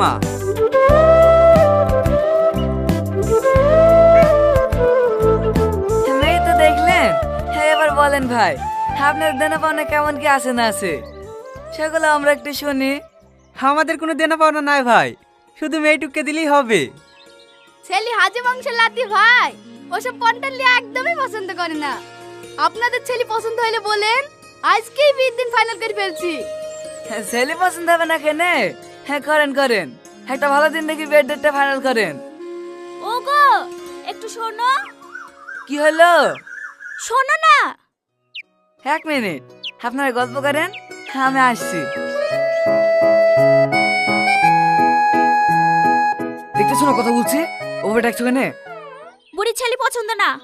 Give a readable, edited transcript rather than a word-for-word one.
মা। মেয়ে তো দেখলেন, এবার বলেন ভাই, আপনার দেনা পাওনা কেমন কি আছে না আছে সেগুলো আমরা একটু শুনি। আমাদের কোনো দেনা পাওনা নাই ভাই, শুধু মেয়েটুককে দিলেই হবে। ছেলে হাজে মাংসের লাতি ভাই, ওসব কন্টালি একদমই পছন্দ করে না। আপনাদের ছেলে পছন্দ হলে বলেন, আজকেই বিয়ের দিন ফাইনাল করে ফেলছি। ছেলে পছন্দ হবে না কেনে? হ্যাঁ করেন করেন, একটা ভালো দিন দেখি বিয়ের ডেটটা ফাইনাল করেন। ওগো একটু শোনো। কি হলো? শোনো না। 1 মিনিট, আপনারা গল্প করেন, আমি আসছি। দেখতেছো না কথা বলছি, ও ডাকছো কেনে? বুড়ি ছেলে পছন্দ না।